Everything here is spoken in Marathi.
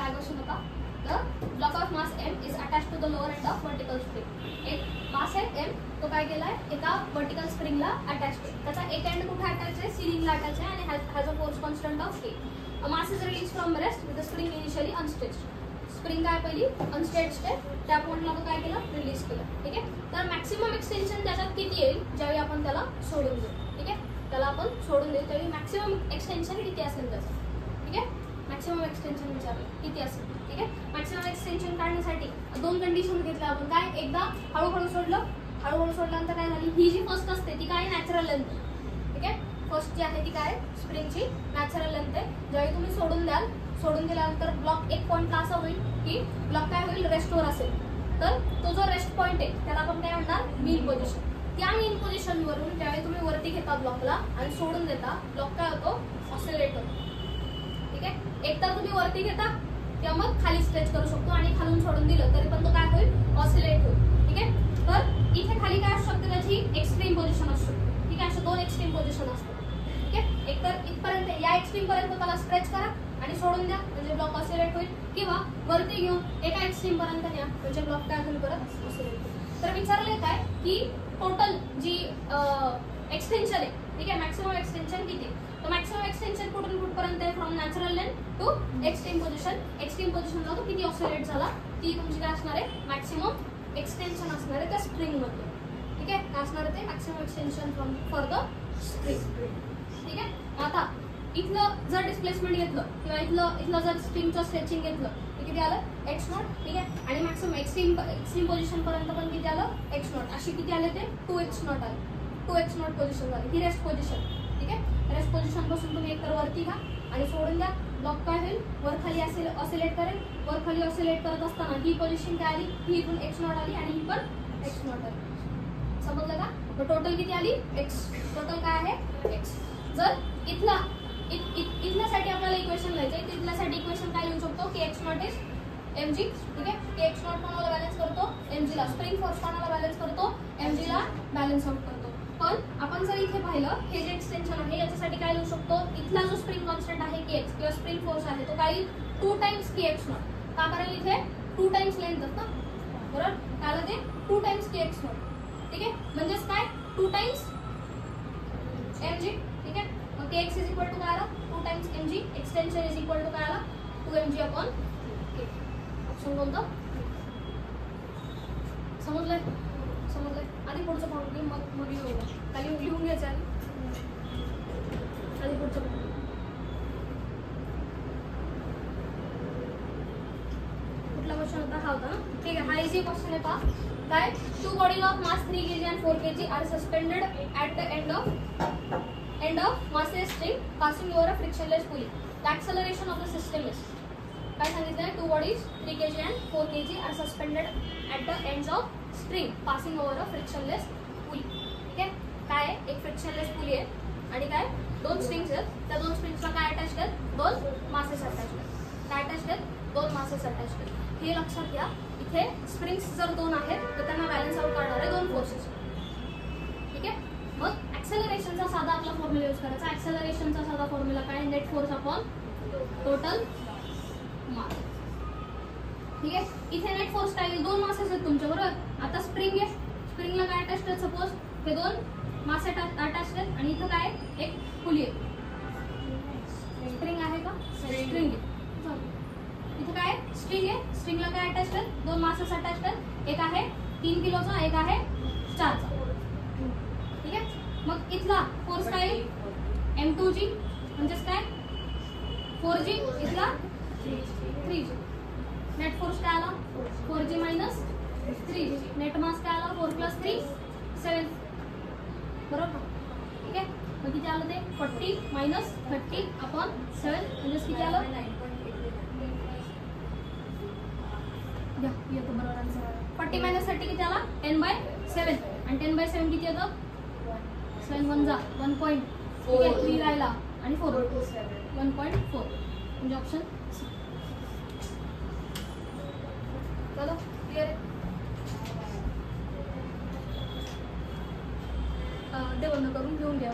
काय क्वेश्चन होता, the block of mass M is attach to the lower end of vertical spring. एक मास आहे एम, तो काय केलाय एका वर्टिकल स्प्रिंगला अटॅच आहे. त्याचा एक एंड कुठे अटॅच आहे, सिलिंगला अटॅच आहे आणि has a force constant of K. Mass is release from rest with the spring initially unstretched. Spring काय पहिली अनस्ट्रेच्ड आहे, त्या पॉइंटला तो काय केलं, रिलीज केलं. ठीक आहे. तर मॅक्सिमम एक्सटेन्शन त्याच्यात किती येईल ज्यावेळी आपण त्याला सोडून देऊ. ठीक आहे, त्याला आपण सोडून देऊ त्यावेळी मॅक्सिमम एक्सटेन्शन किती असेल त्याचं. ठीक आहे, मॅक्सिमम एक्सटेन्शन विचारलं किती असेल. ठीक आहे, मॅक्सिमम एक्सटेन्शन काढण्यासाठी दोन कंडिशन घेतल्या आपण. काय, एकदा हळूहळू सोडलं, हळूहळू सोडल्यानंतर काय झाली, ही जी फर्स्ट असते ती काय नॅचरल लेंथ. ठीक आहे, फर्स्ट जी आहे ती काय स्प्रिंगची नॅचरल लेंथ आहे. ज्यावेळी तुम्ही सोडून द्याल, सोडून दिल्यानंतर ब्लॉक एक पॉईंटला असं होईल की ब्लॉक काय होईल, रेस्टवर असेल. तर तो जो रेस्ट पॉईंट आहे त्याला आपण काय म्हणणार, मीन पोझिशन. त्या मीन पोझिशनवरून ज्यावेळी तुम्ही वरती घेता ब्लॉकला आणि सोडून देता, ब्लॉक काय होतो, ऑसिलेट होतो. ठीक आहे, एकतर तुम्ही वरती घेता किंवा मग खाली स्ट्रेच करू शकतो आणि खालून सोडून दिलं तरी पण तो काय होईल, ऑसिलेट होईल. ठीक आहे, तर इथे खाली काय असू शकते, त्याची एक्स्ट्रीम पोझिशन असू शकते. ठीक आहे, अशा दोन एक्स्ट्रीम पोझिशन असतात. ठीक आहे, एकतर इथपर्यंत या एक्स्ट्रीम पर्यंत त्याला स्ट्रेच करा आणि सोडून द्या म्हणजे ब्लॉक ऑसिलेट होईल, किंवा वरती घेऊन एका एक्स्ट्रीम पर्यंत न्या म्हणजे ब्लॉक काय होईल, परत ऑसिलेट होईल. तर विचारले काय की टोटल जी एक्सटेन्शन आहे, ठीक आहे, मॅक्सिमम एक्सटेन्शन किती. तर मॅक्सिमम एक्सटेन्शन कुठून कुठपर्यंत आहे, from natural length to extreme position. Extreme पोझिशनला तो किती ऑसिलेट झाला, ती तुमची काय असणार आहे, मॅक्सिमम एक्सटेन्शन असणार आहे त्या स्प्रिंग मध्ये. ठीक आहे, काय असणार आहे ते maximum extension from for the spring. ठीक आहे, आता इथलं जर डिस्प्लेसमेंट घेतलं किंवा इथलं जर स्प्रिंगचं स्ट्रेचिंग घेतलं तर किती आलं, एक्स नॉट. ठीक आहे, आणि मॅक्सिमम एक्स्ट्रीम पोझिशन पर्यंत पण किती आलं, एक्स नॉट. अशी किती आले ते 2x नॉट आले. 2x नॉट पोझिशन झाली, ही रेस्ट पोझिशन. ठीक आहे, रेस्ट पोझिशन पासून तुम्ही एकतर वरती घ्या आणि सोडून द्या, ब्लॉक काय होईल, वर खाली ऑसिलेट करेल. वर खाली ऑसिलेट करत असताना ही पोझिशन काय आली, ही इथून एक्स नॉट आली आणि ही पण एक्स नॉट आली. समजलं का. मग टोटल किती आली, एक्स. टोटल काय आहे, एक्स. जर इथल्यासाठी आपल्याला इक्वेशन लिहायचं आहे, इथल्यासाठी इक्वेशन काय लिहू शकतो की एक्स नॉट इज mg. ठीक आहे, की एक्स नॉट कोणाला बॅलन्स करतो, mg ला. स्प्रिंग फोर्स कोणाला बॅलन्स करतो, mg ला बॅलन्स आउट करतो. पण आपण जर इथे पाहिलं, हे जे एक्सटेन्शन आहे याच्यासाठी काय लिहू शकतो, इथला जो स्प्रिंग कॉन्स्टंट आहे kx किंवा स्प्रिंग फोर्स आहे तो काय 2 टाइम्स kx नॉट. का, कारण इथे 2 टाइम्स लेंथ असतं ना, बरोबर. काय ते 2 टाइम्स kx नॉट. ठीक आहे, म्हणजेच काय 2 टाइम्स mg. ठीक आहे, मग kx इज इक्वल टू काय आला, 2 times mg. Extension is equal to काय आला, 2mg अपॉन k. ऑप्शन कोणतं, समजलंय. आधी पुढचं पाहू, मग लिहूया. खाली लिहून घ्यायचं आहे आधी पुढचं पाहू. कुठला क्वेश्चन होता, हा होता ना. ठीक आहे, हा इझी क्वेश्चन आहे. पहा काय, 2 bodies of mass 3 kg and 4 kg are suspended at the end of massless string passing over a frictionless pulley. The acceleration of the system is. काय सांगितलंय, 2 bodies 3 kg and 4 kg are suspended at the ends of string passing over a frictionless pulley. ठीक आहे, काय आहे, एक frictionless pulley आहे आणि काय 2 स्ट्रिंग्स आहेत. त्या 2 स्ट्रिंग्सला काय अटॅच आहेत, 2 मासेस अटॅच आहेत. काय अटॅच आहेत, 2 मासेस अटॅच आहेत. हे लक्षात घ्या. इथे स्प्रिंग्स जर 2 आहेत तर त्यांना बॅलन्स आउट करणारे 2 फोर्सेस. ठीक आहे, मग ऍक्सेलरेशनचा साधा आपला फॉर्म्युला यूज करायचा. ऍक्सेलरेशनचा साधा फॉर्म्युला काय, net force upon total mass. ठीक आहे, इथे नेट फोर्स काय, 2 मासेस आहेत तुमच्या बरोबर. आता स्प्रिंग आहे, स्प्रिंगला काय अटॅच आहेत, सपोज हे 2 मासे अटॅच आहेत आणि इथं काय एक पुली आहे. स्प्रिंग आहे का, स्ट्रिंग आहे. इथं काय स्ट्रिंग आहे, स्ट्रिंगला काय अटॅच आहेत, 2 मासेस अटॅच आहेत. एक आहे 3 किलोचा, एक आहे 4चा. ठीक आहे, मग इथला फोर्स काय, m2g म्हणजेच काय 4g, इथला 3g. नेट फोर्स काय आला, 4g मायनस 3g. नेट मास काय आला, 4 + 3 7. बरोबर. ठीक आहे, मग किती आलं ते 40 - 30 अपॉन 7 म्हणजेच किती आलं, येतो बरोबर आन्सर. 40 - 30 किती आला, 10/7. आणि 10/7 किती येतं, 7 1 जा 1 पॉईंट. ठीक आहे, 3 राहिला आणि 4 1.4 म्हणजे ऑप्शन सी. चलो क्लिअर आहे. ते बंद करून घेऊन घ्या.